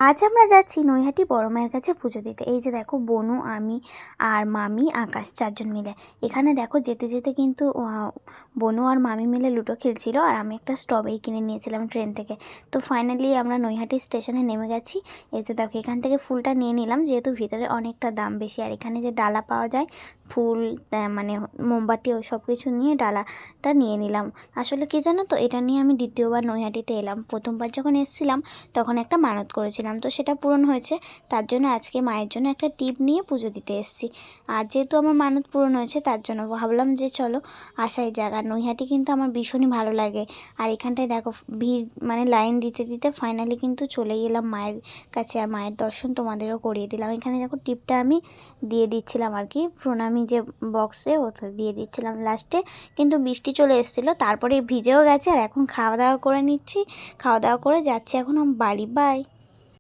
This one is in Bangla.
আজ আমরা যাচ্ছি নৈহাটি বড় মায়ের কাছে পুজো দিতে। এই যে দেখো বনু, আমি আর মামি, আকাশ, চারজন মিলে। এখানে দেখো যেতে যেতে কিন্তু বনু আর মামি মিলে লুডো খেলছিল, আর আমি একটা স্ট্রবেরি কিনে নিয়েছিলাম ট্রেন থেকে। তো ফাইনালি আমরা নৈহাটি স্টেশনে নেমে গেছি। এই যে দেখো এখান থেকে ফুলটা নিয়ে নিলাম, যেহেতু ভিতরে অনেকটা দাম বেশি। আর এখানে যে ডালা পাওয়া যায়, ফুল মানে মোমবাতি ওই সব কিছু নিয়ে ডালাটা নিয়ে নিলাম। আসলে কি জানো তো, এটা নিয়ে আমি দ্বিতীয়বার নৈহাটিতে এলাম। প্রথমবার যখন এসেছিলাম তখন একটা মানত করেছিলাম, তো সেটা পূরণ হয়েছে। তার জন্য আজকে মায়ের জন্য একটা টিপ নিয়ে পুজো দিতে এসেছি। আর যেহেতু আমার মানত পূরণ হয়েছে, তার জন্য ভাবলাম যে চলো আসাই যাক। আর নৈহাটি কিন্তু আমার ভীষণই ভালো লাগে। আর এখানটায় দেখো ভিড়, মানে লাইন দিতে দিতে ফাইনালি কিন্তু চলে গেলাম মায়ের কাছে। আর মায়ের দর্শন তোমাদেরও করিয়ে দিলাম। এখানে দেখো টিপটা আমি দিয়ে দিচ্ছিলাম আর কি, প্রণামী যে বক্সে ওটা দিয়ে দিচ্ছিলাম লাস্টে। কিন্তু বৃষ্টি চলে এসেছিলো, তারপরে ভিজেও গেছে। আর এখন খাওয়া দাওয়া করে নিচ্ছি, খাওয়া দাওয়া করে যাচ্ছি এখন বাড়ি। বাই।